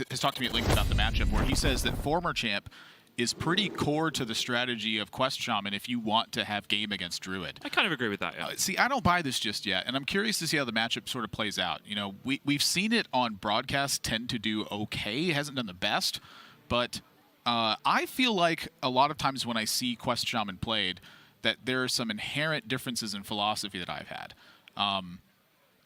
has talked to me at length about the matchup, where he says that former champ is pretty core to the strategy of Quest Shaman if you want to have game against Druid. I kind of agree with that, yeah. See, I don't buy this just yet, and I'm curious to see how the matchup sort of plays out. You know, we've seen it on broadcast tend to do okay. It hasn't done the best, but I feel like a lot of times when I see Quest Shaman played, that there are some inherent differences in philosophy that I've had.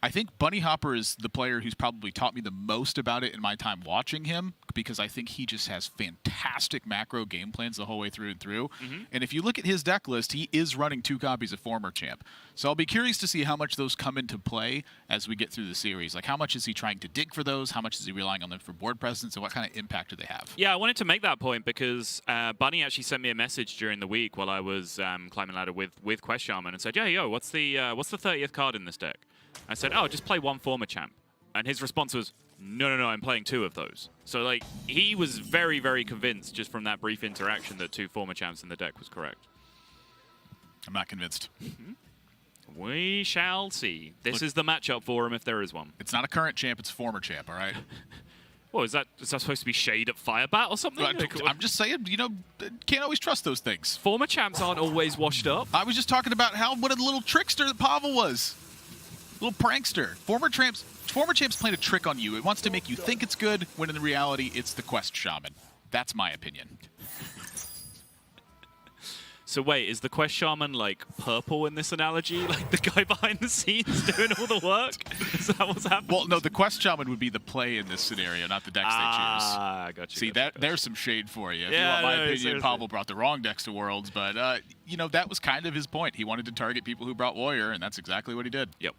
I think Bunnyhopper is the player who's probably taught me the most about it in my time watching him, because I think he just has fantastic macro game plans the whole way through and through. And if you look at his deck list, he is running 2 copies of former champ. So I'll be curious to see how much those come into play as we get through the series. Like, how much is he trying to dig for those? How much is he relying on them for board presence? And what kind of impact do they have? Yeah, I wanted to make that point because Bunny actually sent me a message during the week while I was climbing ladder with Quest Shaman and said, "Yeah, yo, what's the 30th card in this deck?" I said, "Oh, just play 1 former champ." And his response was, no, I'm playing 2 of those. So, like, he was very, very convinced just from that brief interaction that 2 former champs in the deck was correct. I'm not convinced. We shall see. This is the matchup for him if there is one. It's not a current champ, it's a former champ, all right? Well, is that supposed to be shade at Firebat or something? I'm just saying, you know, can't always trust those things. Former champs aren't always washed up. I was just talking about what a little trickster that Parvel was. Little prankster. Former champ's playing a trick on you. It wants to make you think it's good, when in reality, it's the Quest Shaman. That's my opinion. So wait, is the Quest Shaman, like, purple in this analogy? Like, the guy behind the scenes doing all the work? Is that what's happening? Well, no, the Quest Shaman would be the play in this scenario, not the decks they choose. Ah, got you. See, there's some shade for you. If Yeah, you want my no, opinion, seriously. Pavel brought the wrong decks to Worlds, but, you know, that was kind of his point. He wanted to target people who brought Warrior, and that's exactly what he did. Yep.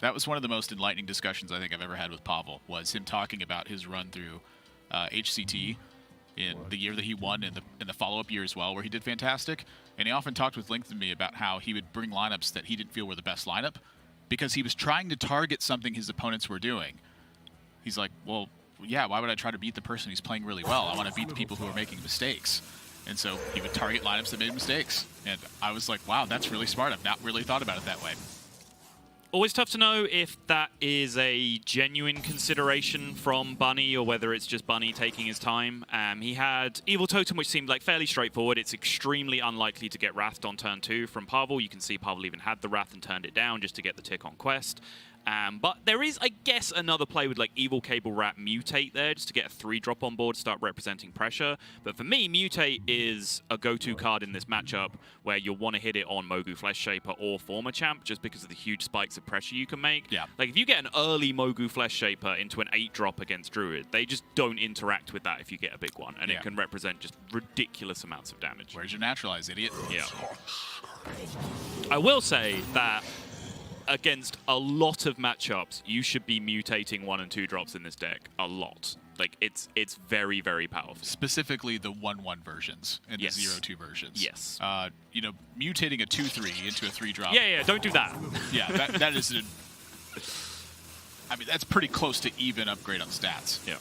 That was one of the most enlightening discussions I think I've ever had with Pavel, was him talking about his run through HCT in the year that he won, and in the follow-up year as well, where he did fantastic. And he often talked with Length and me about how he would bring lineups that he didn't feel were the best lineup because he was trying to target something his opponents were doing. He's like, well, yeah, why would I try to beat the person who's playing really well? I want to beat the people who are making mistakes. And so he would target lineups that made mistakes. And I was like, wow, that's really smart. I've not really thought about it that way. Always tough to know if that is a genuine consideration from Bunny or whether it's just Bunny taking his time. He had Evil Totem, which seemed like fairly straightforward. It's extremely unlikely to get Wrathed on turn 2 from Parvel. You can see Parvel even had the Wrath and turned it down just to get the tick on Quest. But there is, I guess, another play with like Evil Cable Rat Mutate there just to get a 3-drop on board, start representing pressure. But for me, Mutate is a go-to card in this matchup where you'll want to hit it on Mogu Flesh Shaper or Former Champ just because of the huge spikes of pressure you can make. Yeah. Like if you get an early Mogu Flesh Shaper into an 8-drop against Druid, they just don't interact with that if you get a big one. And it can represent just ridiculous amounts of damage. Where's your Naturalize, idiot? Yeah. I will say that against a lot of matchups, you should be mutating 1 and 2 drops in this deck. A lot. Like, it's very, very powerful. Specifically the 1/1 versions and the 0/2 versions. Yes. You know, mutating a 2/3 into a 3-drop. Yeah, don't do that. Yeah, that is I mean, that's pretty close to even upgrade on stats. Yeah.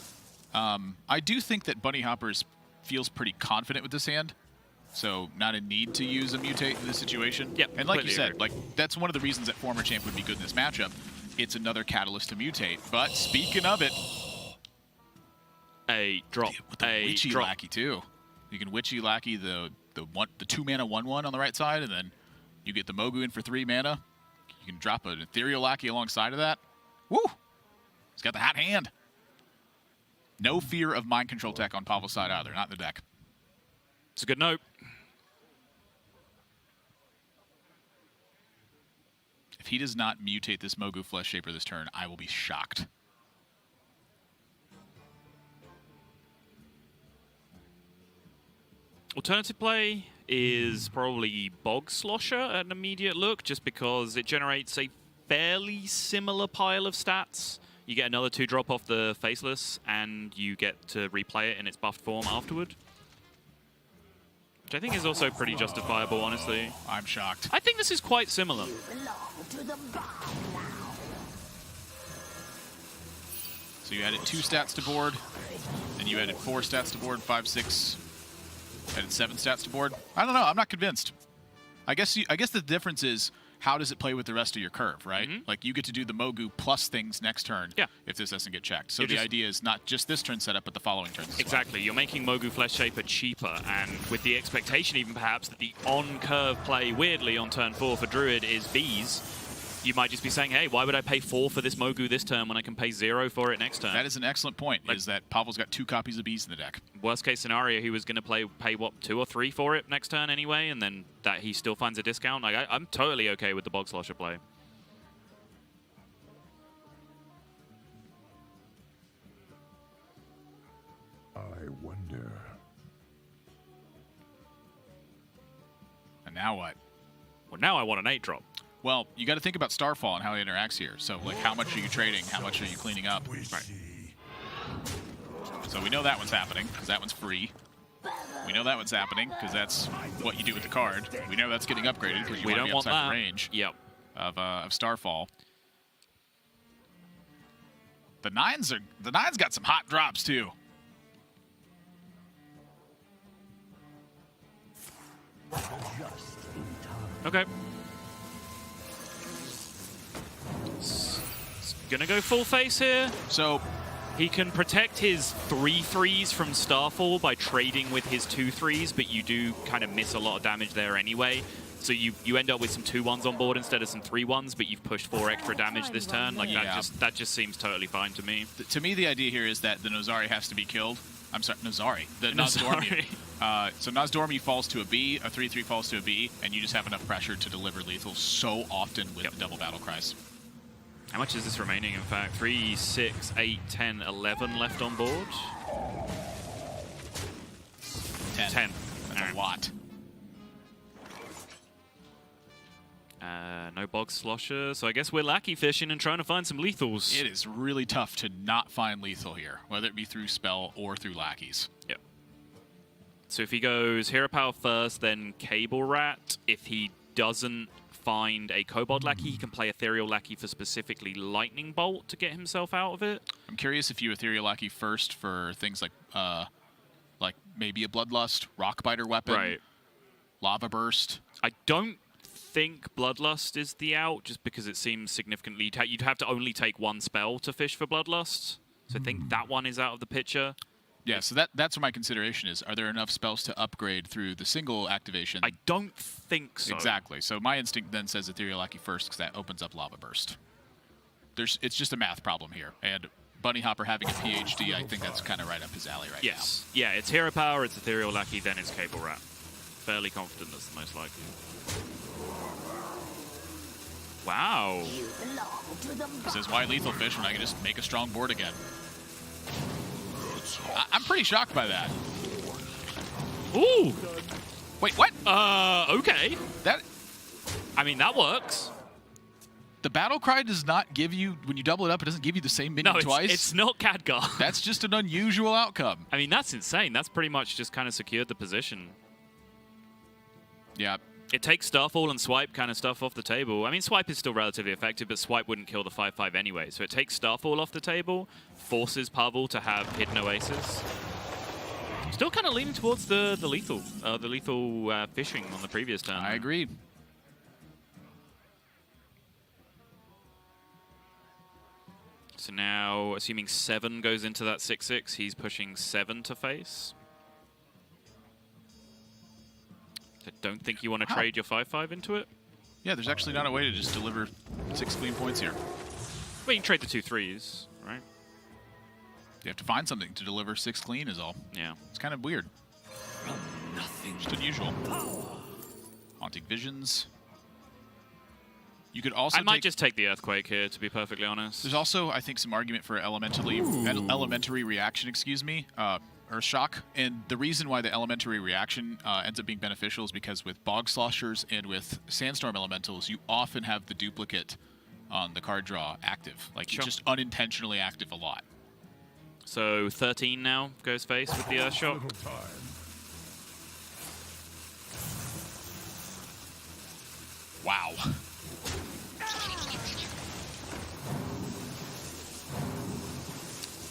I do think that Bunnyhopper feels pretty confident with this hand. So not a need to use a mutate in this situation. Yep, and like you said, agree. like that's one of the reasons that former champ would be good in this matchup. It's another catalyst to mutate. But speaking of it, a drop. with the Witchy Lackey too. You can Witchy Lackey the 2-mana 1/1 on the right side, and then you get the Mogu in for 3 mana. You can drop an Ethereal Lackey alongside of that. Woo! He's got the hot hand. No fear of mind control tech on Pavel's side either, not in the deck. It's a good note. If he does not mutate this Mogu Flesh Shaper this turn, I will be shocked. Alternative play is probably Bog Slosher at an immediate look, just because it generates a fairly similar pile of stats. You get another 2-drop off the Faceless, and you get to replay it in its buffed form afterward. Which I think is also pretty justifiable, honestly. I'm shocked. I think this is quite similar. So you added 2 stats to board, then you added 4 stats to board, 5, 6, added 7 stats to board. I don't know. I'm not convinced. I guess the difference is how does it play with the rest of your curve, right? Like, you get to do the Mogu plus things next turn if this doesn't get checked. So the idea is not just this turn setup, but the following turns as Exactly. well. You're making Mogu Flesh Shaper cheaper, and with the expectation even perhaps that the on-curve play, weirdly, on turn 4 for Druid is bees, you might just be saying, hey, why would I pay 4 for this Mogu this turn when I can pay 0 for it next turn? That is an excellent point, is that Pavel's got 2 copies of bees in the deck. Worst case scenario, he was going to pay what, 2 or 3 for it next turn anyway, and then that he still finds a discount. Like, I'm totally okay with the Bog Slosher play. I wonder. And now what? Well, now I want an 8-drop. Well, you got to think about Starfall and how it interacts here. So, like, how much are you trading? How much are you cleaning up? Right. So we know that one's happening, because that one's free. We know that one's happening, because that's what you do with the card. We know that's getting upgraded, because you want to be outside the range of Starfall. The Nine's got some hot drops, too. Okay. Gonna go full face here. So he can protect his 3/3s from Starfall by trading with his 2/3s, but you do kind of miss a lot of damage there anyway. So you end up with some 2/1s on board instead of some 3/1s, but you've pushed 4 extra damage this turn. Like that just seems totally fine to me. To me, the idea here is that the Nozari has to be killed. I'm sorry, Nozari. The Nozdormu. So Nozdormu falls to a B, a 3/3 falls to a B, and you just have enough pressure to deliver lethal so often with the double battle cries. How much is this remaining, in fact? 3, 6, 8, 10, 11 left on board? 10. That's a lot. No Bog Slosher, so I guess we're lackey fishing and trying to find some lethals. It is really tough to not find lethal here, whether it be through spell or through lackeys. Yep. So if he goes Hero Power first, then Cable Rat, if he doesn't find a Kobold Lackey, he can play Ethereal Lackey for specifically Lightning Bolt to get himself out of it. I'm curious if you Ethereal Lackey first for things like maybe a Bloodlust, Rockbiter weapon, Lava Burst. I don't think Bloodlust is the out, just because it seems significantly... You'd have to only take 1 spell to fish for Bloodlust. So I think that one is out of the picture. Yeah, so that's what my consideration is. Are there enough spells to upgrade through the single activation? I don't think so. Exactly. So my instinct then says Ethereal Lackey first, because that opens up Lava Burst. It's just a math problem here. And Bunnyhopper having a PhD, I think that's kind of right up his alley right now. Yeah, it's Hero Power, it's Ethereal Lackey, then it's Cable Rat. Fairly confident that's the most likely. Wow. He says, why lethal fish when I can just make a strong board again? I'm pretty shocked by that. Ooh! Wait, what? Okay. I mean, that works. The battle cry does not give you, when you double it up, it doesn't give you the same minion twice. It's not Khadgar. That's just an unusual outcome. I mean, that's insane. That's pretty much just kind of secured the position. Yeah. It takes Starfall and Swipe kind of stuff off the table. I mean, Swipe is still relatively effective, but Swipe wouldn't kill the 5/5 anyway. So it takes Starfall off the table, forces Parvel to have Hidden Oasis. Still kind of leaning towards the lethal fishing on the previous turn. I agree. So now, assuming 7 goes into that 6/6, he's pushing 7 to face. I don't think you want to trade your 5/5 into it. Yeah, there's actually not a way to just deliver 6 clean points here. Well, you can trade the 2/3s, right? You have to find something to deliver 6 clean is all. Yeah. It's kind of weird. Nothing. Just unusual. Haunting Visions. You could also I might just take the Earthquake here, to be perfectly honest. There's also, I think, some argument for elementary reaction, Earth Shock. And the reason why the elementary reaction ends up being beneficial is because with Bog Sloshers and with Sandstorm Elementals, you often have the duplicate on the card draw active. Like, it's just unintentionally active a lot. So 13 now goes face with the Earth Shock. Wow.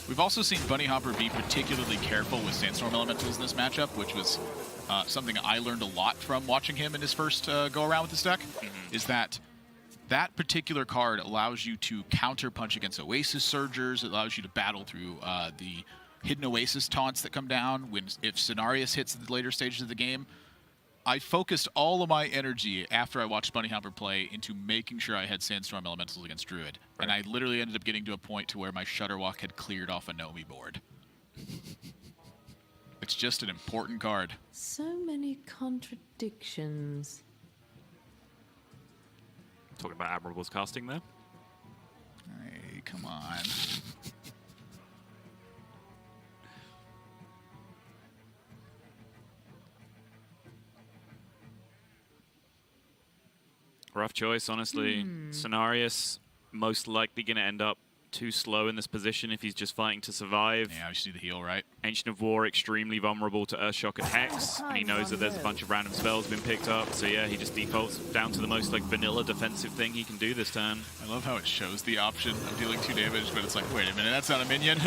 We've also seen Bunnyhopper be particularly careful with Sandstorm Elementals in this matchup, which was something I learned a lot from watching him in his first go-around with this deck, is that that particular card allows you to counter-punch against Oasis Surgers. It allows you to battle through the hidden Oasis taunts that come down if Cenarius hits at the later stages of the game. I focused all of my energy after I watched Bunnyhopper play into making sure I had Sandstorm Elementals against Druid. Right. And I literally ended up getting to a point to where my Shutterwalk had cleared off a Nomi board. It's just an important card. So many contradictions. Talking about Admirable's casting there. Hey, come on. Rough choice, honestly. Cenarius most likely going to end up too slow in this position if he's just fighting to survive. Yeah, we should do the heal, right? Ancient of War, extremely vulnerable to Earthshock and Hex, and he knows that there's a bunch of random spells been picked up, so yeah, he just defaults down to the most like vanilla defensive thing he can do this turn. I love how it shows the option of dealing 2 damage, but it's like, wait a minute, that's not a minion.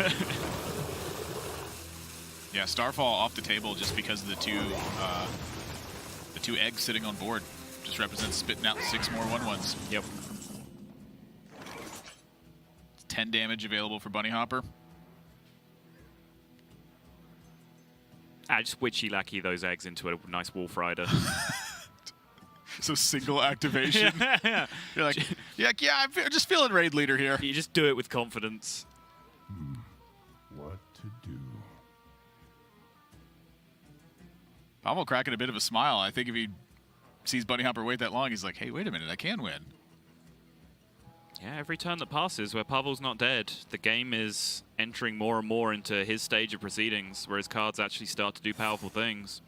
Yeah, Starfall off the table just because of the two eggs sitting on board. Just represents spitting out 6 more 1/1s. Yep. 10 damage available for Bunnyhopper. Just witchy lackey those eggs into a nice Wolf Rider. So single activation. Yeah. You're like, yeah, I'm just feeling raid leader here. You just do it with confidence. What to do? Pavel cracking a bit of a smile. I think if he sees Bunnyhopper wait that long, he's like, hey, wait a minute, I can win. Yeah, every turn that passes where Pavel's not dead, the game is entering more and more into his stage of proceedings, where his cards actually start to do powerful things.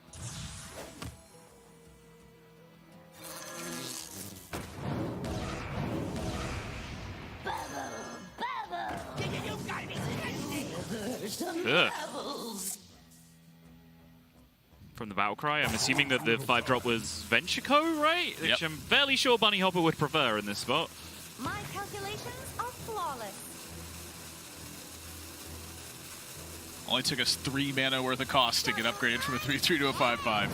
Ugh. From the battle cry, I'm assuming that the 5-drop was Venture-Co, right? Yep. Which I'm fairly sure Bunnyhopper would prefer in this spot. My calculations are flawless. Only took us 3 mana worth of cost to get upgraded from a 3/3 to a 5/5.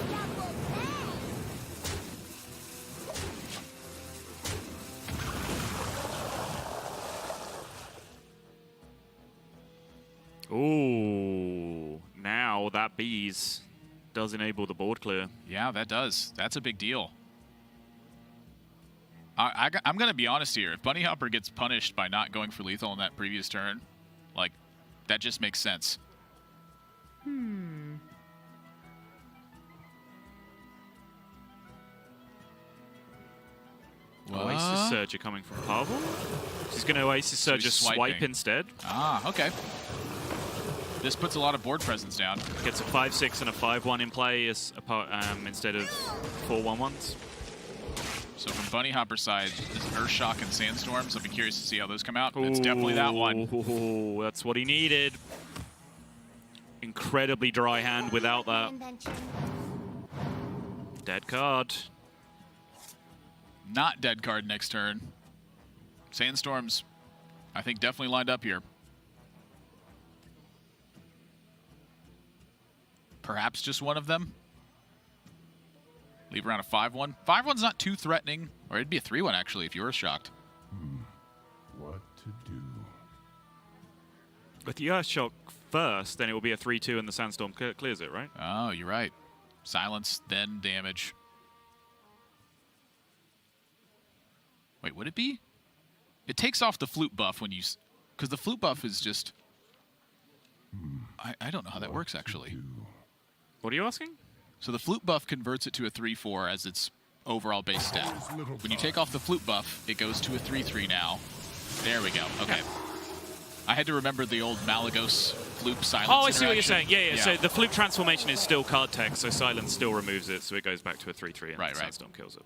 Ooh, now that bees does enable the board clear. Yeah, that does. That's a big deal. I'm going to be honest here. If Bunnyhopper gets punished by not going for lethal in that previous turn, like, that just makes sense. Oasis Surge coming from Parvel. She's going to Oasis Surge just swipe swiping instead. Ah, okay. This puts a lot of board presence down. Gets a 5/6 and a 5/1 in play as instead of 4 1/1s. So from Bunnyhopper's side, this Earthshock and Sandstorms, I'll be curious to see how those come out. It's definitely that one. Ooh, that's what he needed. Incredibly dry hand without that. Dead card. Not dead card next turn. Sandstorms, I think, definitely lined up here. Perhaps just one of them. Leave around a 5/1. 5/1's not too threatening. Or it'd be a 3/1, actually, if you were shocked. What to do? With the Earthshock first, then it will be a 3/2 and the Sandstorm clears it, right? Oh, you're right. Silence, then damage. Wait, would it be? It takes off the flute buff when you... Because the flute buff is just... I don't know how that works, actually. What are you asking? So the flute buff converts it to a 3/4 as its overall base stat. When you take off the flute buff, it goes to a 3/3 now. There we go. Okay. I had to remember the old Malagos flute silence. Oh, I see what you're saying. interaction. Yeah. So the flute transformation is still card text, so silence still removes it, so it goes back to a 3/3 and Right. Sandstorm kills it.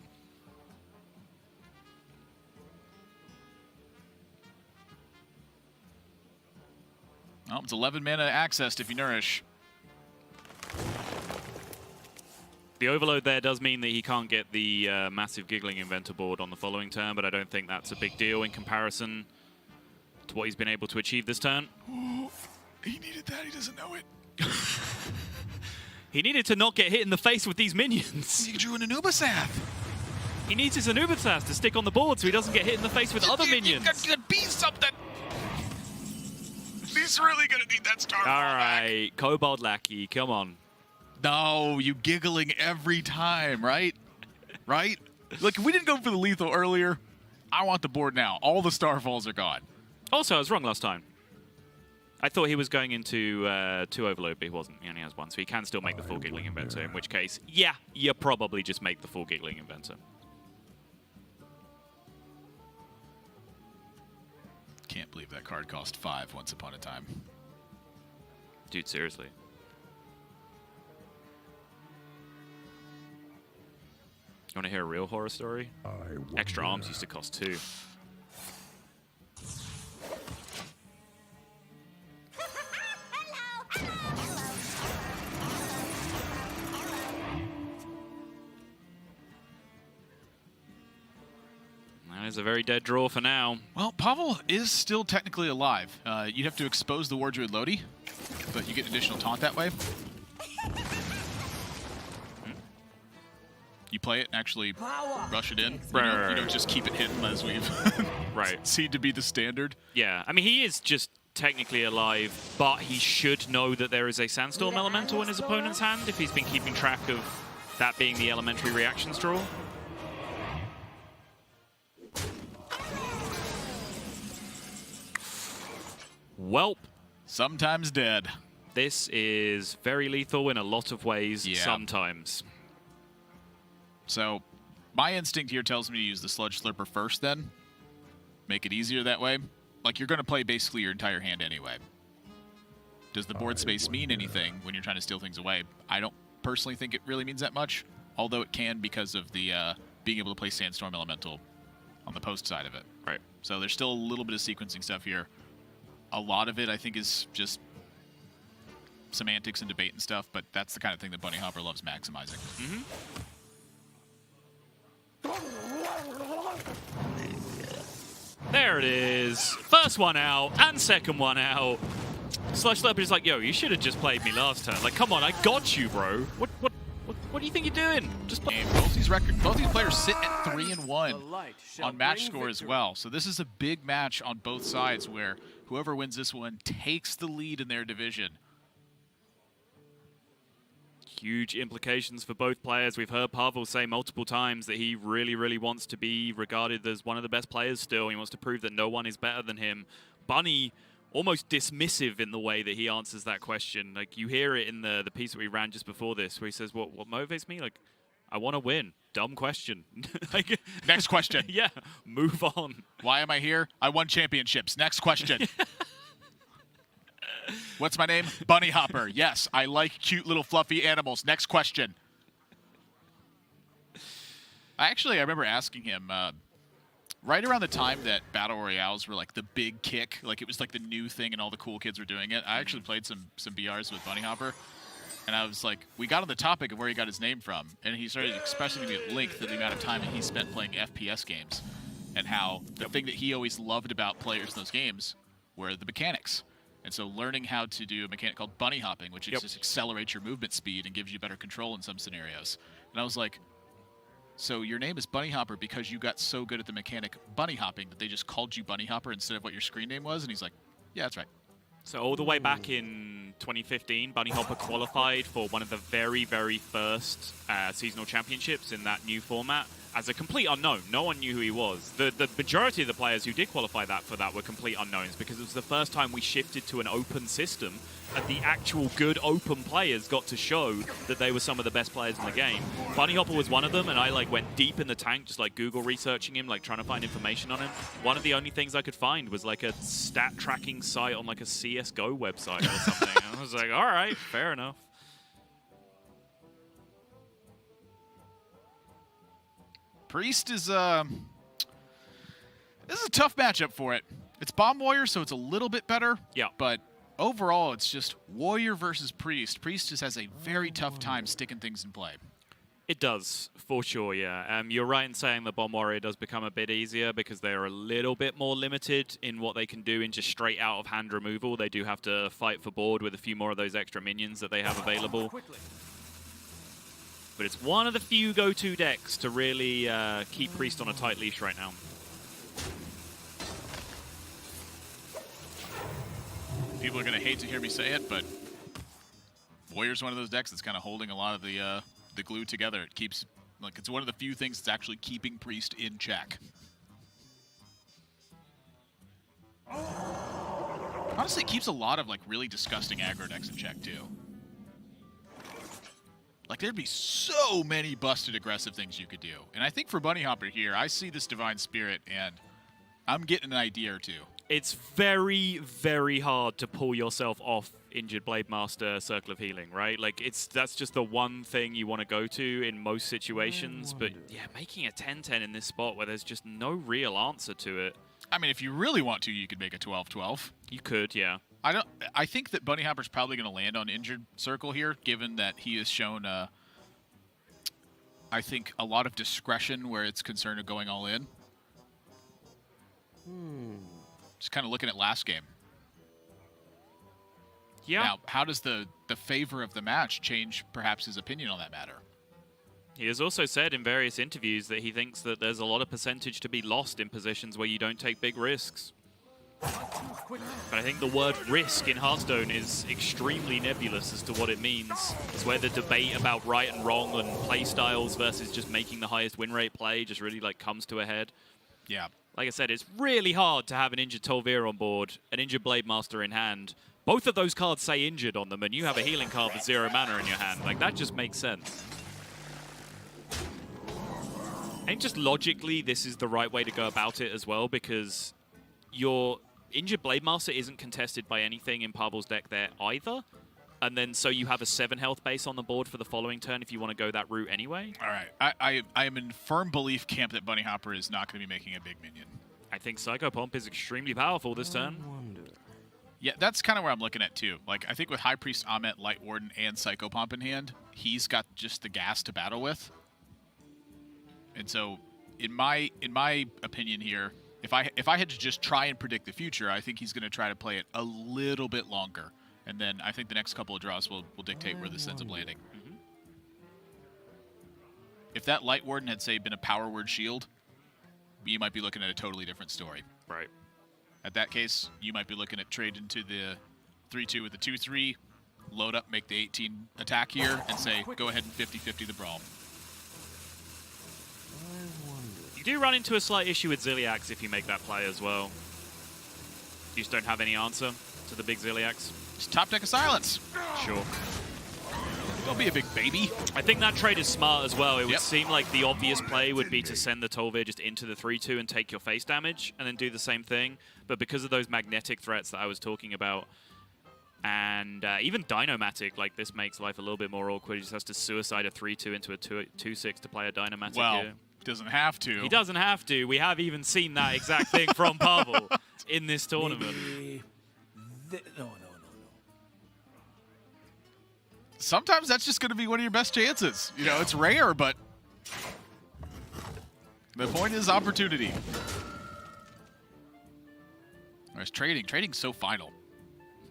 Oh, it's 11 mana accessed if you nourish. The overload there does mean that he can't get the massive Giggling Inventor board on the following turn, but I don't think that's a big deal in comparison to what he's been able to achieve this turn. Oh, he needed that. He doesn't know it. He needed to not get hit in the face with these minions. He drew an Anubasath. He needs his Anubitas to stick on the board so he doesn't get hit in the face with other minions. It's gonna be something. He's really gonna need that star. All right, Kobold Lackey, come on. No, you giggling every time, right? Right? Look, if we didn't go for the lethal earlier, I want the board now. All the starfalls are gone. Also, I was wrong last time. I thought he was going into 2 overload, but he wasn't. He only has 1, so he can still make the full Giggling Inventor, in which case, yeah, you probably just make the full Giggling Inventor. Can't believe that card cost 5 once upon a time. Dude, seriously. You want to hear a real horror story? Extra arms used to cost 2. That is a very dead draw for now. Well, Pavel is still technically alive. You'd have to expose the War Druid Lodi, but you get an additional taunt that way. You play it and actually rush it in. You don't just keep it hidden as we've seen to be the standard. Yeah, I mean, he is just technically alive, but he should know that there is a Sandstorm Elemental in his opponent's hand if he's been keeping track of that being the elementary reactions draw. Welp. Sometimes dead. This is very lethal in a lot of ways, Yeah. sometimes. So my instinct here tells me to use the Sludge Slurper first then. Make it easier that way. Like, you're going to play basically your entire hand anyway. Does the board space mean anything when you're trying to steal things away? I don't personally think it really means that much, although it can because of the being able to play Sandstorm Elemental on the post side of it. Right. So there's still a little bit of sequencing stuff here. A lot of it, I think, is just semantics and debate and stuff, but that's the kind of thing that Bunnyhopper loves maximizing. There it is. First one out and second one out. Sludge Slurper is like, yo, you should have just played me last turn. Like, come on, I got you, bro. What do you think you're doing? Just play. And both these players sit at 3-1 on match score as well. So this is a big match on both sides where whoever wins this one takes the lead in their division. Huge implications for both players. We've heard Parvel say multiple times that he really, really wants to be regarded as one of the best players still. He wants to prove that no one is better than him. Bunny, almost dismissive in the way that he answers that question. Like, you hear it in the piece that we ran just before this, where he says, what motivates me? Like, I want to win. Dumb question. Like, Next question. Yeah, move on. Why am I here? I won championships. Next question. What's my name? Bunnyhopper. Yes, I like cute little fluffy animals. Next question. I remember asking him right around the time that Battle Royales were like the big kick, like it was like the new thing and all the cool kids were doing it. I actually played some BRs with Bunnyhopper, and I was like, we got on the topic of where he got his name from, and he started expressing to me at length the amount of time that he spent playing FPS games and how the thing that he always loved about players in those games were the mechanics. And so learning how to do a mechanic called bunny hopping, which just accelerates your movement speed and gives you better control in some scenarios. And I was like, so your name is Bunnyhopper because you got so good at the mechanic bunny hopping that they just called you Bunnyhopper instead of what your screen name was? And he's like, yeah, that's right. So all the way back in 2015, Bunnyhopper qualified for one of the very, very first seasonal championships in that new format as a complete unknown. No one knew who he was. The majority of the players who did qualify for that were complete unknowns because it was the first time we shifted to an open system and the actual good open players got to show that they were some of the best players in the game. Bunnyhopper was one of them, and I went deep in the tank, just like Google researching him, like trying to find information on him. One of the only things I could find was like a stat tracking site on like a CSGO website or something. I was like, all right, fair enough. Priest is this is a tough matchup for it. It's Bomb Warrior, so it's a little bit better. Yeah. But overall, it's just Warrior versus Priest. Priest just has a very tough time sticking things in play. It does, for sure, yeah. You're right in saying that Bomb Warrior does become a bit easier because they're a little bit more limited in what they can do in just straight out of hand removal. They do have to fight for board with a few more of those extra minions that they have available. But it's one of the few go-to decks to really keep Priest on a tight leash right now. People are going to hate to hear me say it, but Warrior's one of those decks that's kind of holding a lot of the glue together. It keeps, like, it's one of the few things that's actually keeping Priest in check. Honestly, it keeps a lot of, like, really disgusting aggro decks in check, too. Like, there'd be so many busted aggressive things you could do. And I think for Bunnyhopper here, I see this Divine Spirit, and I'm getting an idea or two. It's very, very hard to pull yourself off Injured Blade Master Circle of Healing, right? Like, that's just the one thing you want to go to in most situations. But, yeah, making a 10-10 in this spot where there's just no real answer to it. I mean, if you really want to, you could make a 12-12. You could, yeah. I think that Bunnyhopper's probably going to land on Injured Circle here, given that he has shown, I think, a lot of discretion where it's concerned of going all in. Just kind of looking at last game. Yeah. Now, how does the favor of the match change, perhaps, his opinion on that matter? He has also said in various interviews that he thinks that there's a lot of percentage to be lost in positions where you don't take big risks. But I think the word risk in Hearthstone is extremely nebulous as to what it means. It's where the debate about right and wrong and play styles versus just making the highest win rate play just really like comes to a head. Yeah. Like I said, it's really hard to have an injured Tolvir on board, an injured Blade Master in hand. Both of those cards say injured on them, and you have a healing card with 0 mana in your hand. Like, that just makes sense. And just logically, this is the right way to go about it as well, because your Injured Blade Master isn't contested by anything in Parvel's deck there either. And then so you have a 7 health base on the board for the following turn if you want to go that route anyway. All right. I am in firm belief camp that Bunnyhopper is not going to be making a big minion. I think Psycho Pomp is extremely powerful this turn. Yeah, that's kind of where I'm looking at, too. Like, I think with High Priest, Amet, Light Warden, and Psycho Pomp in hand, he's got just the gas to battle with. And so, in my opinion here, if I had to just try and predict the future, I think he's going to try to play it a little bit longer. And then I think the next couple of draws will dictate where this ends up landing. If that Light Warden had, say, been a Power Word Shield, you might be looking at a totally different story. Right. At that case, you might be looking at trade into the 3-2 with the 2-3, load up, make the 18 attack here, and say, go ahead and 50-50 the brawl. You do run into a slight issue with Ziliax if you make that play as well. You just don't have any answer to the big Ziliax. Just top deck of silence. Sure. Don't be a big baby. I think that trade is smart as well. It would seem like the obvious play would be to send the Tolvir just into the 3-2 and take your face damage and then do the same thing. But because of those magnetic threats that I was talking about, and even Dynomatic, like this makes life a little bit more awkward. He just has to suicide a 3-2 into a 2-6 to play a Dynomatic here. Doesn't have to. He doesn't have to. We have even seen that exact thing from Parvel in this tournament. No. Sometimes that's just going to be one of your best chances. You know, it's rare, but the point is opportunity. Whereas trading. Trading's so final.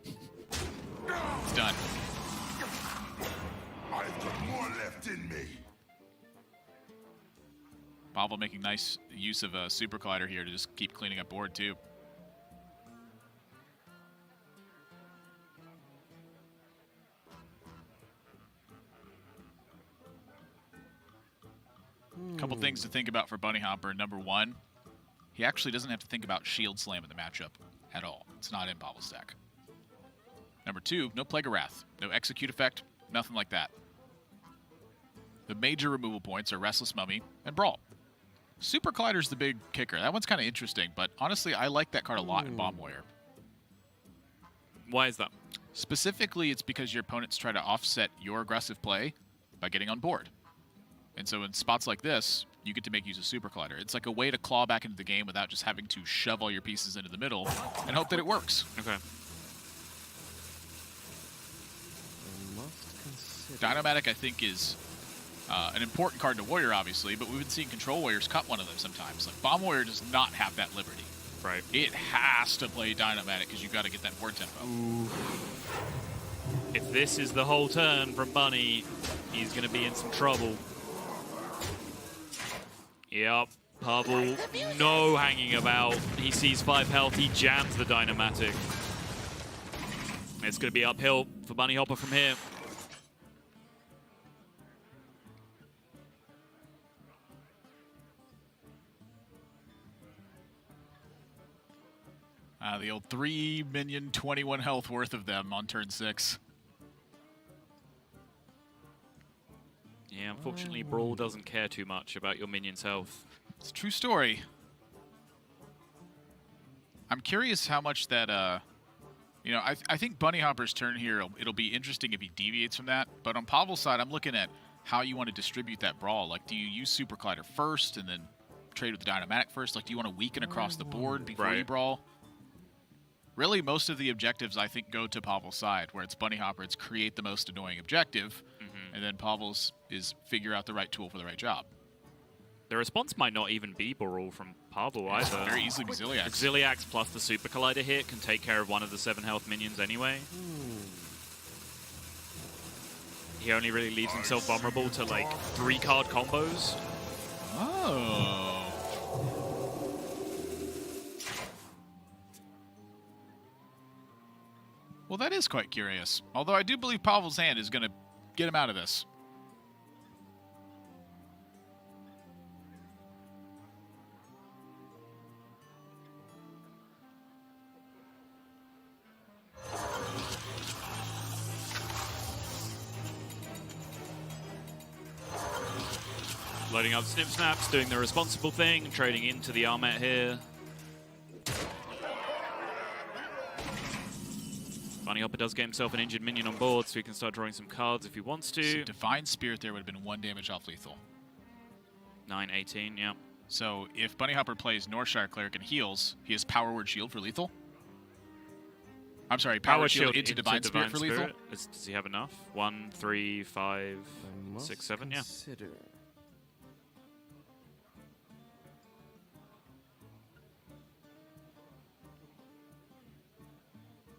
It's done. I've got more left in me. Pavel making nice use of a Super Collider here to just keep cleaning up board, too. Couple things to think about for Bunnyhopper. Number one, he actually doesn't have to think about Shield Slam in the matchup at all. It's not in Pavel's deck. Number two, no Plague of Wrath, no Execute effect, nothing like that. The major removal points are Restless Mummy and Brawl. Super Collider's the big kicker. That one's kind of interesting, but honestly, I like that card a lot in Bomb Warrior. Why is that? Specifically, it's because your opponents try to offset your aggressive play by getting on board. And so in spots like this, you get to make use of Super Collider. It's like a way to claw back into the game without just having to shove all your pieces into the middle and hope that it works. Okay. Dynomatic, I think, is an important card to Warrior, obviously, but we've been seeing Control Warriors cut one of them sometimes. Like, Bomb Warrior does not have that liberty. Right. It has to play Dynomatic because you've got to get that board tempo. Ooh. If this is the whole turn from Bunny, he's going to be in some trouble. Yep, Parvel, no hanging about. He sees 5 health, he jams the Dynamatic. It's going to be uphill for Bunnyhopper from here. The old 3 minion, 21 health worth of them on turn 6. Yeah, unfortunately, Brawl doesn't care too much about your minion's health. It's a true story. I'm curious how much that, you know, I think Bunnyhopper's turn here, it'll be interesting if he deviates from that. But on Pavel's side, I'm looking at how you want to distribute that Brawl. Like, do you use Super Collider first and then trade with the Dynamatic first? Like, do you want to weaken across the board before you Brawl? Really, most of the objectives, I think, go to Pavel's side, where it's Bunnyhopper, it's create the most annoying objective, and then Pavel's is figure out the right tool for the right job. The response might not even be Brawl from Parvel either. Very easily be Ziliax. Ziliax plus the Super Collider hit can take care of one of the 7 health minions anyway. He only really leaves himself vulnerable to, like, 3-card combos. Oh. Well, that is quite curious. Although I do believe Pavel's hand is going to get him out of this. Loading up Snip Snaps, doing the responsible thing, trading into the Armet here. Bunnyhopper does get himself an injured minion on board, so he can start drawing some cards if he wants to. So Divine Spirit there would have been 1 damage off lethal. 9/18, yeah. So if Bunnyhopper plays Northshire Cleric and heals, he has Power Word Shield for lethal? I'm sorry, Power Shield into Divine Spirit for lethal? Does he have enough? 1, 3, 5, 6, 7, yeah.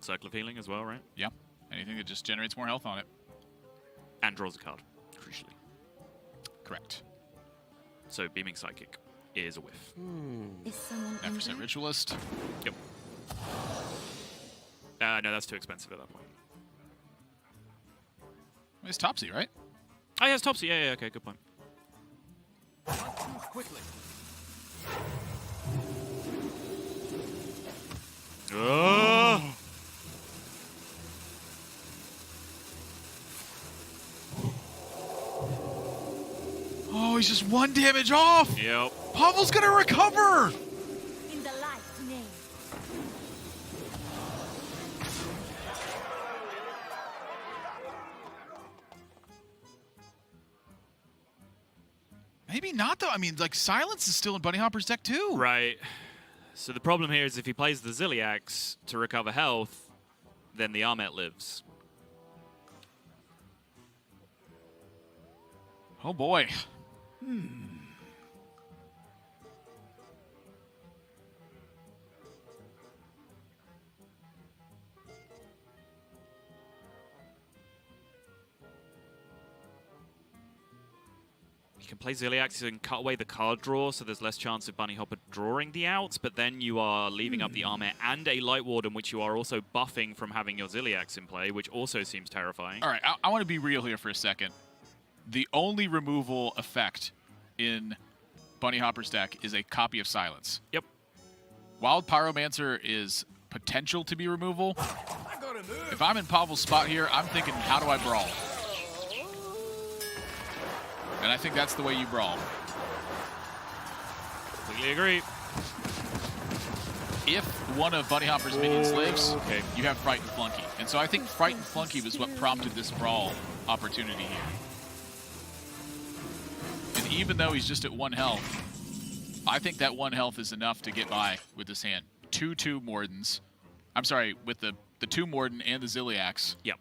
Circle of Healing as well, right? Yeah. Anything that just generates more health on it. And draws a card, crucially. Correct. So Beaming Psychic is a whiff. Is someone 9% Ritualist. Yep. No, that's too expensive at that point. It's Topsy, right? Oh, yeah, it's Topsy. Yeah, okay, good point. Quickly. Oh! Oh, he's just 1 damage off! Yep. Pavel's gonna recover! in the light's name? Maybe not, though. I mean, like, Silence is still in Bunnyhopper's deck, too. Right. So the problem here is if he plays the Ziliax to recover health, then the Armet lives. Oh, boy. You can play Ziliax and cut away the card draw, so there's less chance of Bunnyhopper drawing the outs, but then you are leaving up the Armet and a Light Warden, which you are also buffing from having your Ziliax in play, which also seems terrifying. All right, I want to be real here for a second. The only removal effect in Bunnyhopper's deck is a copy of Silence. Yep. Wild Pyromancer is potential to be removal. If I'm in Pavel's spot here, I'm thinking, how do I brawl? And I think that's the way you brawl. Completely agree. If one of Bunnyhopper's minions lives, okay, you have Fright and Flunky. And so I think Fright and Flunky was what prompted this brawl opportunity here. And even though he's just at 1 health, I think that 1 health is enough to get by with this hand. 2/2 Mordens. I'm sorry, with the 2 Morden and the Ziliax. Yep.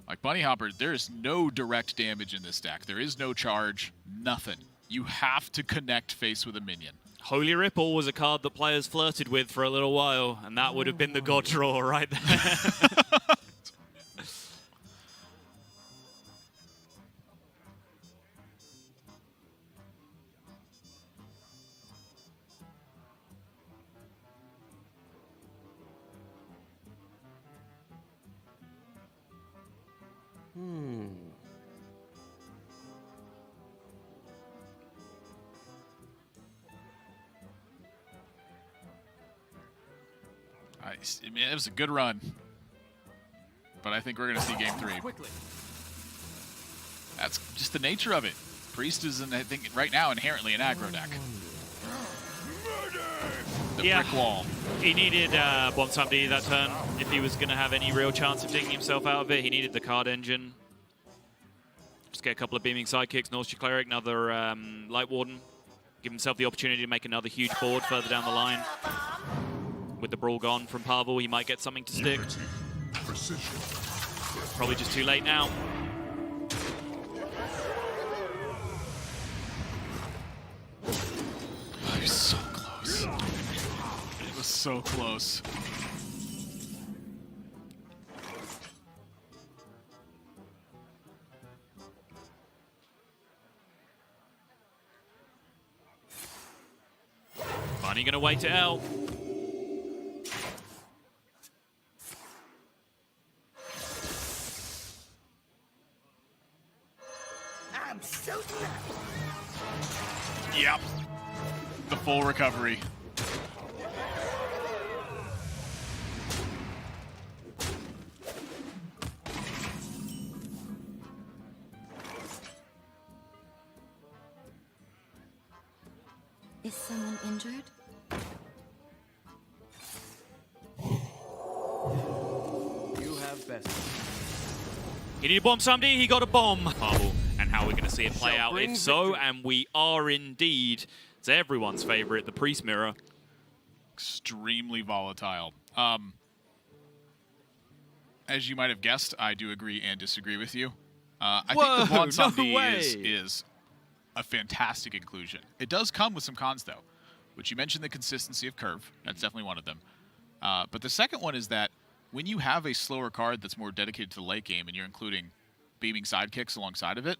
Like Bunnyhopper, there's no direct damage in this deck. There is no charge, nothing. You have to connect face with a minion. Holy Ripple was a card that players flirted with for a little while, and that would have been the god draw right there. I mean, it was a good run, but I think we're going to see game 3. That's just the nature of it. Priest is, I think, right now inherently an aggro deck. The brick wall. He needed Bomb Somebody that turn if he was going to have any real chance of digging himself out of it. He needed the card engine. Just get a couple of beaming sidekicks, North Cleric, another Light Warden. Give himself the opportunity to make another huge board further down the line. With the Brawl gone from Parvel, he might get something to stick. Probably just too late now. He was so close. It was so close. Bunny gonna wait to L. I'm so Yep. The full recovery. Is someone injured? You have best. He needed Bomb Somebody, he got a bomb. Parvel. And how we're going to see it play out if so, victory. and we are indeed. It's everyone's favorite, the Priest Mirror. Extremely volatile. As you might have guessed, I do agree and disagree with you. I think the Whoa, Bon Somebody no way. is a fantastic inclusion. It does come with some cons, though, which you mentioned the consistency of curve. That's definitely one of them. But the second one is that when you have a slower card that's more dedicated to the late game and you're including beaming sidekicks alongside of it,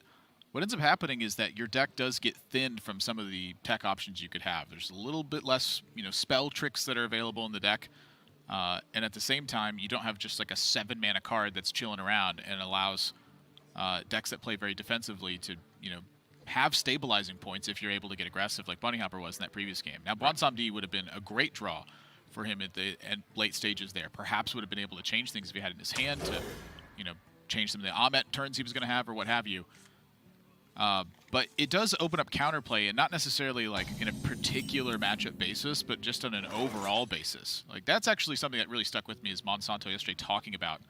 what ends up happening is that your deck does get thinned from some of the tech options you could have. There's a little bit less, spell tricks that are available in the deck. And at the same time, you don't have just like a 7-mana card that's chilling around and allows decks that play very defensively to, have stabilizing points if you're able to get aggressive like Bunnyhopper was in that previous game. Now, Bon Somebody would have been a great draw for him at the late stages there. Perhaps would have been able to change things if he had it in his hand to, change some of the Ahmet turns he was going to have or what have you. But it does open up counterplay, and not necessarily like in a particular matchup basis, but just on an overall basis. Like that's actually something that really stuck with me is Monsanto yesterday talking about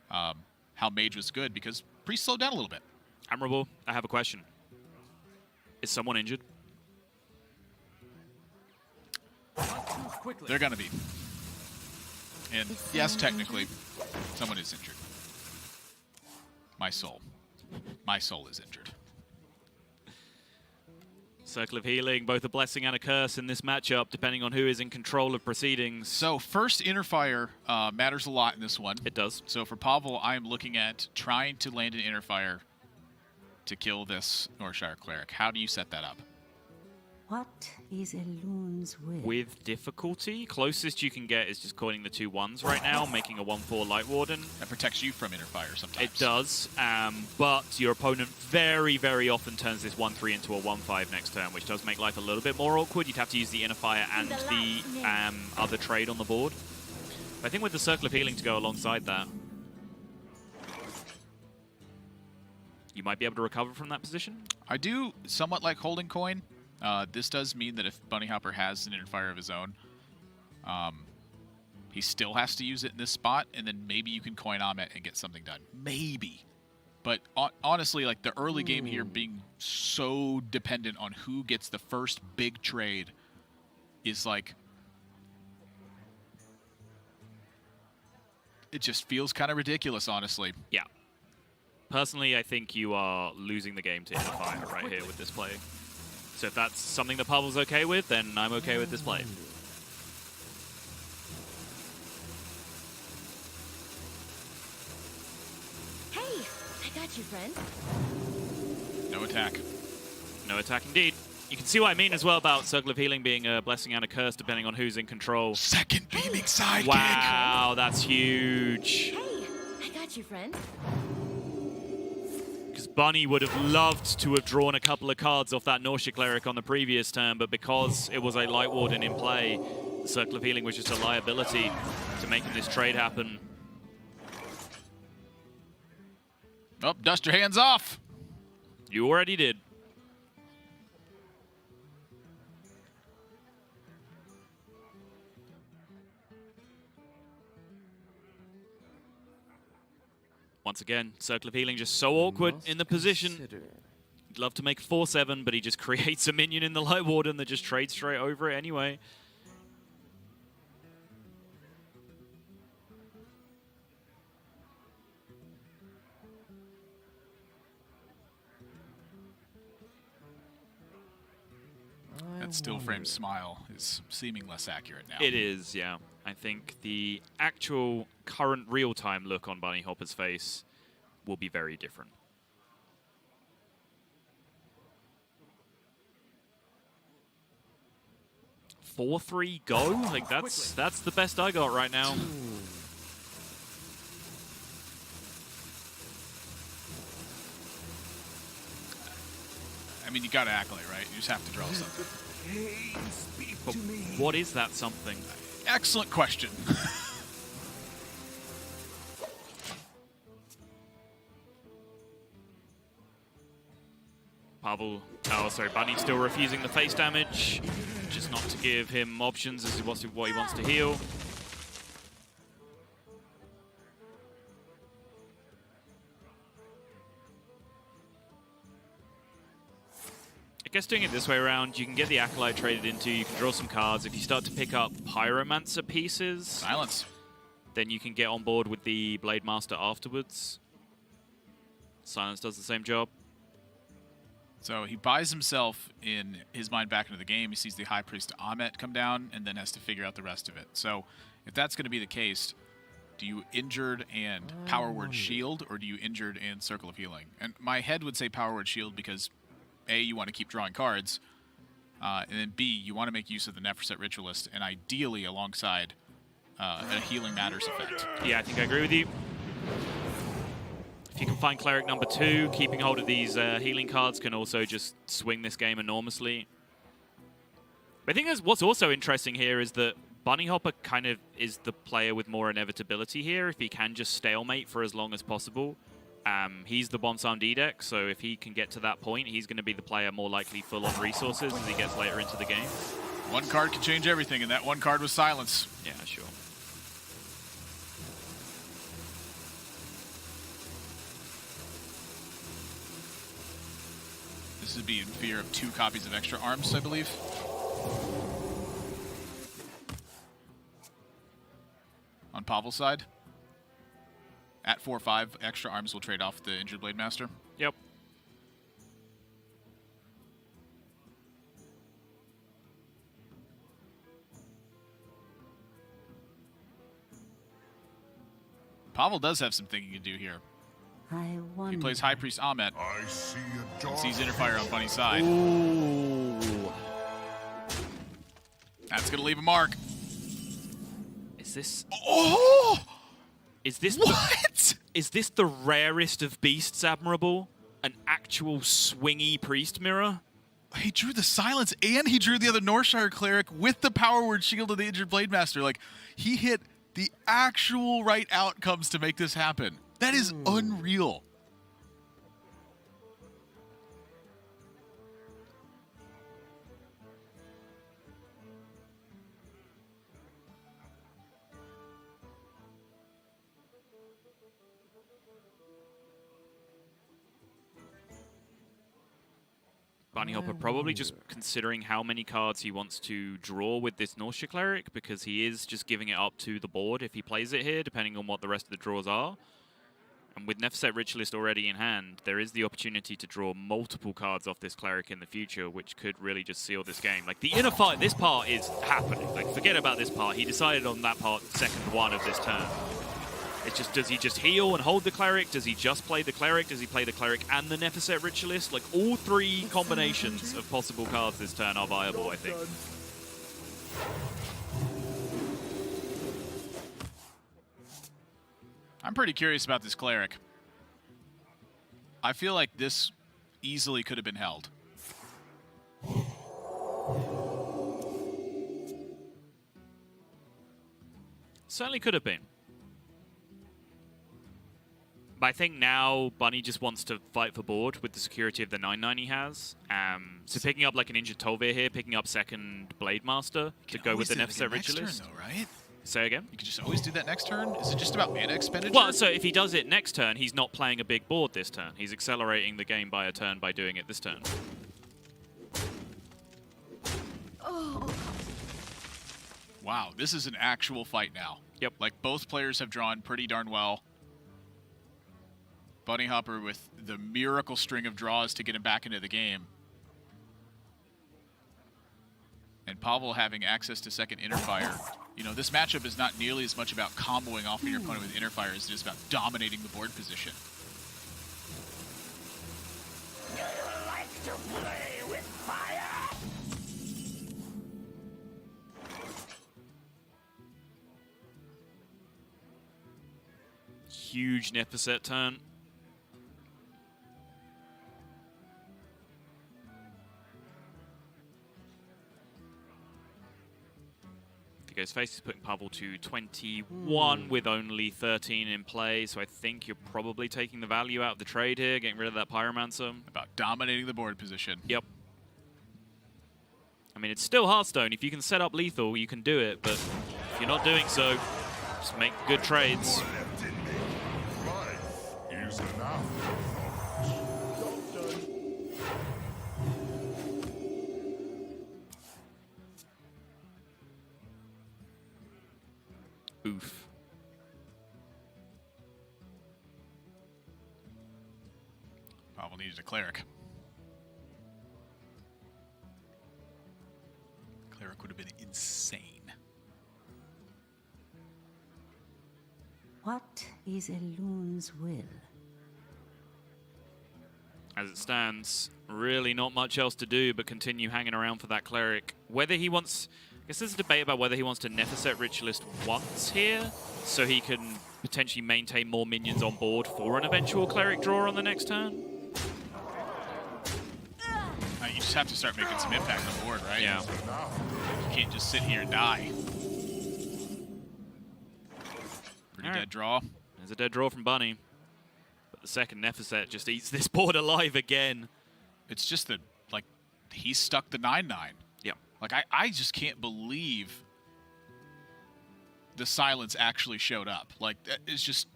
how Mage was good because Priest slowed down a little bit. Admirable, I have a question. Is someone injured? They're going to be. And yes, technically, someone is injured. My soul. My soul is injured. Circle of Healing, both a blessing and a curse in this matchup, depending on who is in control of proceedings. So first Interfire matters a lot in this one. It does. So for Pavel, I am looking at trying to land an Interfire to kill this Northshire Cleric. How do you set that up? What is a loon's will? With difficulty, closest you can get is just coining the 2 1s right now, making a 1/4 Light Warden. That protects you from Interfire sometimes. It does, but your opponent very, very often turns this 1/3 into a 1/5 next turn, which does make life a little bit more awkward. You'd have to use the Interfire and the other trade on the board. But I think with the Circle of Healing to go alongside that, you might be able to recover from that position. I do somewhat like holding coin. This does mean that if Bunnyhopper has an Interfire of his own, he still has to use it in this spot, and then maybe you can coin Ahmet and get something done. Maybe. But honestly, like the early game here being so dependent on who gets the first big trade is like... It just feels kind of ridiculous, honestly. Yeah. Personally, I think you are losing the game to Interfire right here with this play. So if that's something that Pavel's okay with, then I'm okay with this play. Hey, I got you, friend. No attack. No attack indeed. You can see what I mean as well about Circle of Healing being a blessing and a curse depending on who's in control. Second beaming sidekick. Wow, that's huge. Hey, I got you, friend. because Bunny would have loved to have drawn a couple of cards off that Nausea Cleric on the previous turn, but because it was a Light Warden in play, the Circle of Healing was just a liability to making this trade happen. Oh, dust your hands off. You already did. Once again, Circle of Healing just so awkward in the position. He'd love to make 4/7, but he just creates a minion in the Light Warden that just trades straight over it anyway. That still frame smile is seeming less accurate now. It is, yeah. I think the actual current real-time look on Bunnyhopper's face will be very different. 4-3 go? Like that's the best I got right now. I mean, you got to accolade, right? You just have to draw something. But what is that something? Excellent question. Parvel, oh sorry, Bunny still refusing the face damage, just not to give him options as what he wants to heal. I guess doing it this way around, you can get the Acolyte traded into, you can draw some cards. If you start to pick up Pyromancer pieces, Silence. then you can get on board with the Blade Master afterwards. Silence does the same job. So he buys himself in his mind back into the game. He sees the High Priest Ahmet come down and then has to figure out the rest of it. So if that's going to be the case, do you Injured and Power Word Shield, or do you Injured and Circle of Healing? And my head would say Power Word Shield because A, you want to keep drawing cards, and then B, you want to make use of the Nephroset Ritualist, and ideally alongside a Healing Matters effect. Yeah, I think I agree with you. If you can find Cleric number 2, keeping hold of these healing cards can also just swing this game enormously. But I think what's also interesting here is that Bunnyhopper kind of is the player with more inevitability here. If he can just stalemate for as long as possible, he's the Bonsam D-deck, so if he can get to that point, he's going to be the player more likely full on resources as he gets later into the game. One card can change everything, and that one card was Silence. Yeah, sure. This would be in fear of 2 copies of extra arms, I believe. On Pavel's side. At 4/5, extra arms will trade off the Injured Blade Master. Yep. Pavel does have some thinking to do here. I wonder. He plays High Priest Ahmet. I see a dark Sees Interfire on Bunny's side. Ooh. That's going to leave a mark. Is this... Oh! Is this What? Is this the rarest of beasts, Admirable? An actual swingy priest mirror? He drew the Silence and he drew the other Northshire Cleric with the Power Word Shield of the Injured Blade Master. Like, he hit the actual right outcomes to make this happen. That is unreal. Bunnyhopper probably just considering how many cards he wants to draw with this Nausea Cleric, because he is just giving it up to the board if he plays it here, depending on what the rest of the draws are. And with Nephroset Ritualist already in hand, there is the opportunity to draw multiple cards off this Cleric in the future, which could really just seal this game. Like, the inner fight, this part is happening. Like, forget about this part. He decided on that part, second one of this turn. It's just, does he just heal and hold the Cleric? Does he just play the Cleric? Does he play the Cleric and the Nephroset Ritualist? Like, all 3 combinations of possible cards this turn are viable, I think. I'm pretty curious about this Cleric. I feel like this easily could have been held. Certainly could have been. But I think now Bunny just wants to fight for board with the security of the 9/9 he has. So picking up like an injured Tolvir here, picking up second Blade Master to go with the Nefset Ritualist. Turn, though, right? Say again? You can just always do that next turn? Is it just about mana expenditure? Well, so if he does it next turn, he's not playing a big board this turn. He's accelerating the game by a turn by doing it this turn. Wow, this is an actual fight now. Yep. Like, both players have drawn pretty darn well. Bunnyhopper with the miracle string of draws to get him back into the game. And Parvel having access to second Interfire. You know, this matchup is not nearly as much about comboing off of your opponent with Interfire as it is about dominating the board position. You like to play with fire? Huge Nefset turn. Goes face, he's putting Parvel to 21 with only 13 in play, so I think you're probably taking the value out of the trade here, getting rid of that Pyromancer. About dominating the board position. Yep. I mean, it's still Hearthstone. If you can set up lethal, you can do it, but if you're not doing so, just make good trades. Oof. Parvel needed a cleric. Cleric would have been insane. What is a loon's will? As it stands, really not much else to do but continue hanging around for that cleric. Whether he wants... I guess there's a debate about whether he wants to Nefset Ritualist once here, so he can potentially maintain more minions on board for an eventual cleric draw on the next turn. You just have to start making some impact on the board, right? Yeah. You can't just sit here and die. Pretty dead draw. There's a dead draw from Bunny. But the second Nefset just eats this board alive again. It's just that, like, he's stuck the 9/9. Yeah. Like, I just can't believe the silence actually showed up. Like, it's just...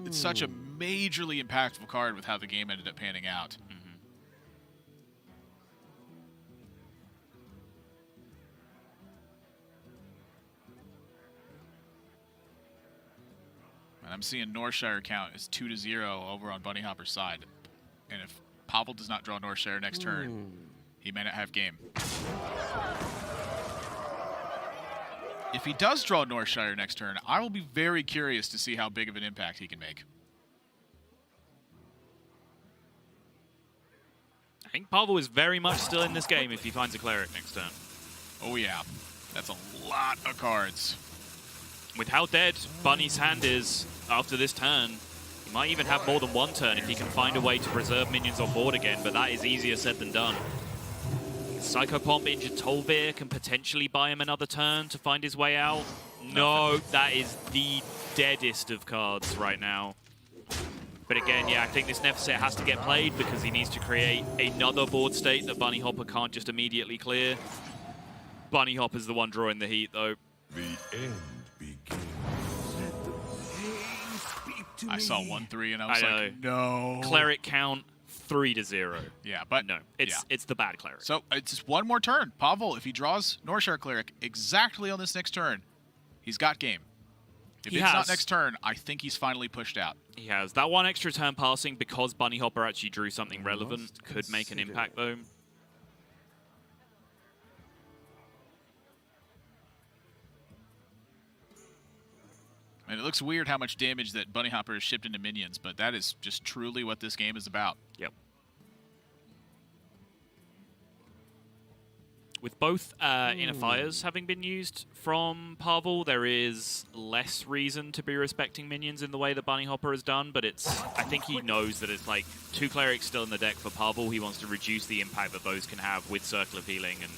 It's such a majorly impactful card with how the game ended up panning out. And I'm seeing Northshire count is 2-0 over on Bunnyhopper's side. And if Parvel does not draw Northshire next turn, he may not have game. If he does draw Northshire next turn, I will be very curious to see how big of an impact he can make. I think Parvel is very much still in this game if he finds a cleric next turn. Oh yeah, that's a lot of cards. With how dead Bunny's hand is after this turn, he might even have more than one turn if he can find a way to preserve minions on board again, but that is easier said than done. Psychopomp injured Tolvir can potentially buy him another turn to find his way out. No, that is the deadest of cards right now. But again, yeah, I think this Nefset has to get played because he needs to create another board state that Bunnyhopper can't just immediately clear. Bunnyhopper's the one drawing the heat, though. The end begins. Let the pain speak to I me. saw 1-3 and I was I like, no. Cleric count 3-0. Yeah, but No, it's the bad cleric. So it's just one more turn. Parvel, if he draws Northshire Cleric exactly on this next turn, he's got game. If He it's has. not next turn, I think he's finally pushed out. He has. That one extra turn passing because Bunnyhopper actually drew something relevant could make an impact, though. And it looks weird how much damage that Bunnyhopper has shipped into minions, but that is just truly what this game is about. Yep. with both Inner Fires having been used from Parvel, there is less reason to be respecting minions in the way that Bunnyhopper has done, but I think he knows that it's like 2 clerics still in the deck for Parvel. He wants to reduce the impact that those can have with Circle of Healing and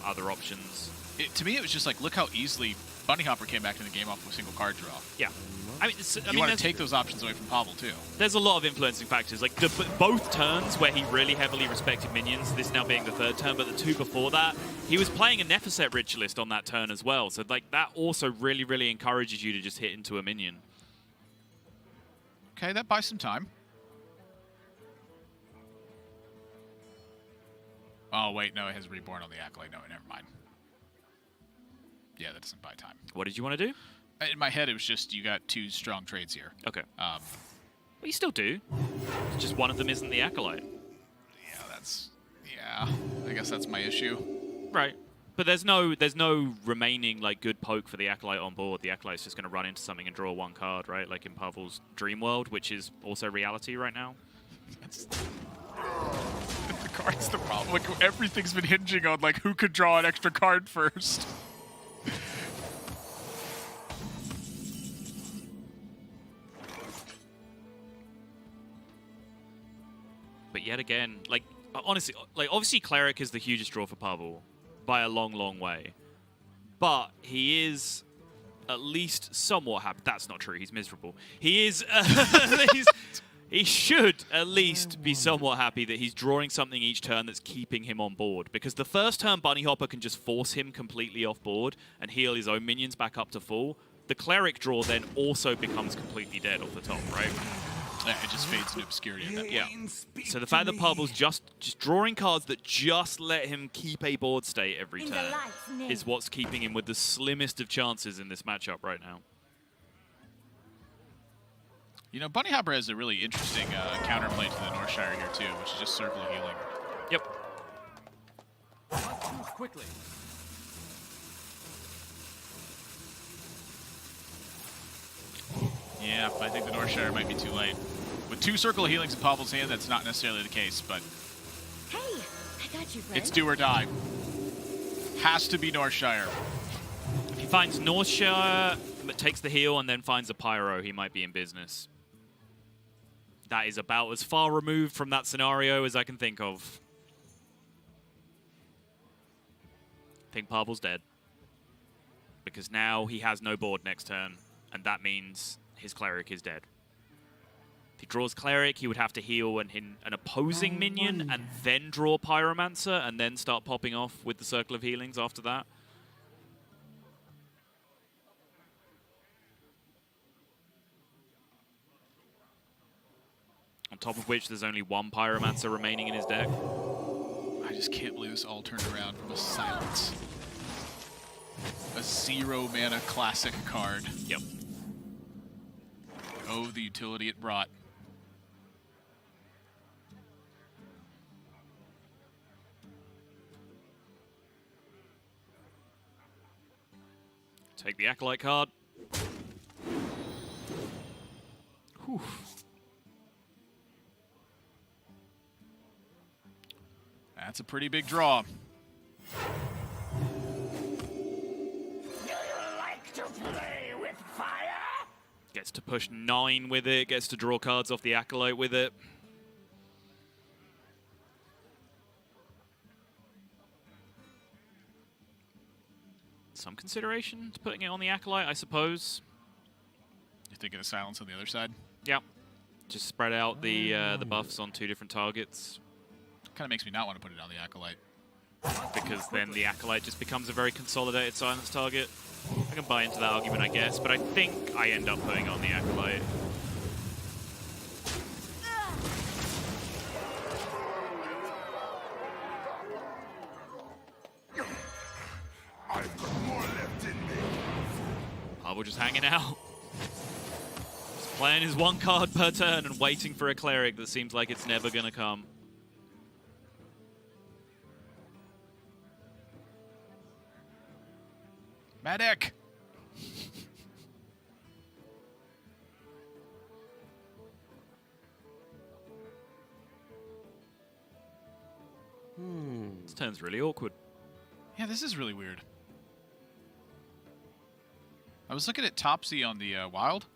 other options. To me, it was just like, look how easily Bunnyhopper came back in the game off with a single card draw. Yeah. You want to take those options away from Parvel, too. There's a lot of influencing factors. Like, both turns where he really heavily respected minions, this now being the 3rd turn, but the 2 before that, he was playing a Nephicet Ritualist on that turn as well. So, like, that also really, really encourages you to just hit into a minion. Okay, that buys some time. Oh, wait, no, it has Reborn on the Acolyte. No, never mind. Yeah, that doesn't buy time. What did you want to do? In my head, it was just you got 2 strong trades here. Okay. Well, you still do. It's just one of them isn't the Acolyte. Yeah, I guess that's my issue. Right. But there's no remaining like good poke for the Acolyte on board. The Acolyte's just going to run into something and draw 1 card, right? Like in Parvel's Dream World, which is also reality right now. The card's the problem. Like, everything's been hinging on like who could draw an extra card first. But yet again, like, honestly, like, obviously Cleric is the hugest draw for Parvel by a long, long way. But he is at least somewhat happy. That's not true. He's miserable. He is, he should at least be somewhat happy that he's drawing something each turn that's keeping him on board. Because the first turn, Bunnyhopper can just force him completely off board and heal his own minions back up to full. The Cleric draw then also becomes completely dead off the top, right? Yeah, it just fades into obscurity. Yeah. So the fact that Parvel's just drawing cards that just let him keep a board state every turn is what's keeping him with the slimmest of chances in this matchup right now. You know, Bunnyhopper has a really interesting counterplay to the Northshire here, too, which is just Circle of Healing. Yep. Move quickly. Yeah, I think the Northshire might be too late. With 2 Circle of Healings in Pavel's hand, that's not necessarily the case, but Hey, I got you, friend. it's do or die. Has to be Northshire. If he finds Northshire, but takes the heal and then finds a Pyro, he might be in business. That is about as far removed from that scenario as I can think of. I think Parvel's dead. Because now he has no board next turn, and that means his Cleric is dead. If he draws Cleric, he would have to heal an opposing minion and then draw Pyromancer and then start popping off with the Circle of Healings after that. On top of which, there's only 1 Pyromancer remaining in his deck. I just can't believe this all turned around from a silence. A 0 mana classic card. Yep. Oh, the utility it brought. Take the Acolyte card. Whew. That's a pretty big draw. To play with fire? Gets to push 9 with it, gets to draw cards off the Acolyte with it. Some consideration to putting it on the Acolyte, I suppose. You're thinking of silence on the other side? Yep. Just spread out the buffs on 2 different targets. Kind of makes me not want to put it on the Acolyte. Because then the Acolyte just becomes a very consolidated silence target. I can buy into that argument, I guess, but I think I end up putting on the Acolyte. I've got more left in me. Parvel just hanging out. Just playing his 1 card per turn and waiting for a Cleric that seems like it's never going to come. Medic! This turn's really awkward. Yeah, this is really weird. I was looking at Topsy on the Wild.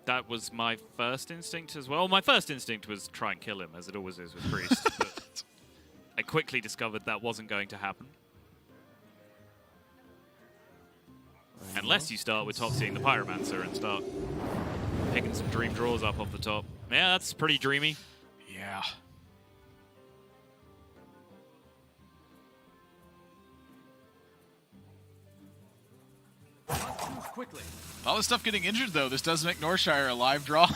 That was my first instinct as well. My first instinct was try and kill him, as it always is with Priest. But I quickly discovered that wasn't going to happen. Unless you start with top-seeing the Pyromancer and start picking some dream draws up off the top. Yeah, that's pretty dreamy. Yeah. Quickly. All this stuff getting injured, though. This does make Norshire a live draw.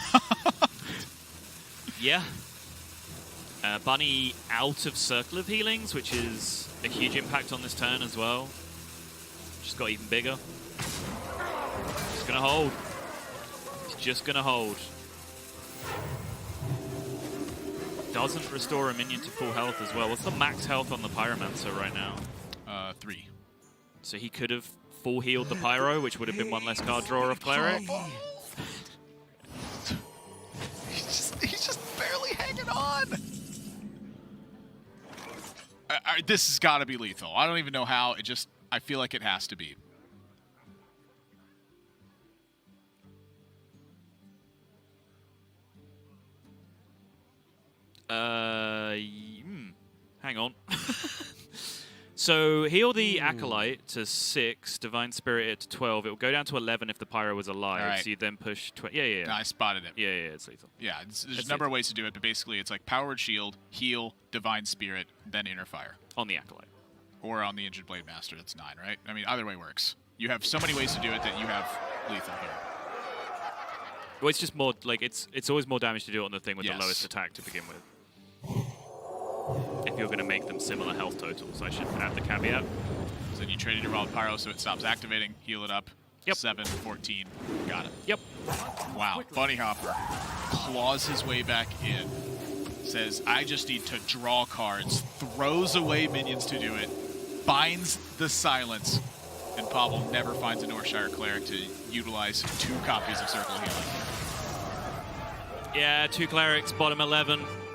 Yeah. Bunny out of Circle of Healings, which is a huge impact on this turn as well. Just got even bigger. Just gonna hold. He's just gonna hold. Doesn't restore a minion to full health as well. What's the max health on the Pyromancer right now? 3. So he could have full healed the Pyro, which would have been one less card draw of Cleric. He's just barely hanging on. This has got to be lethal. I don't even know how. I feel like it has to be. Hang on. So heal the Acolyte to 6, Divine Spirit it to 12. It will go down to 11 if the Pyro was alive. Right. So you then push 20. Yeah. No, I spotted it. Yeah, it's lethal. Yeah, there's a number of ways to do it, but basically it's like Powered Shield, Heal, Divine Spirit, then Inner Fire. On the Acolyte. Or on the Injured Blade Master, that's 9, right? I mean, either way works. You have so many ways to do it that you have lethal here. Well, it's just more, like, it's always more damage to do it on the thing with Yes. the lowest attack to begin with. If you're going to make them similar health totals, I should add the caveat. So then you traded your Wild Pyro so it stops activating, heal it up. Yep. 7, 14, got it. Yep. Wow, Bunnyhopper claws his way back in, says, I just need to draw cards, throws away minions to do it, binds the silence, and Pavel never finds a Norshire Cleric to utilize 2 copies of Circle Healing. Yeah, 2 Clerics, bottom 11.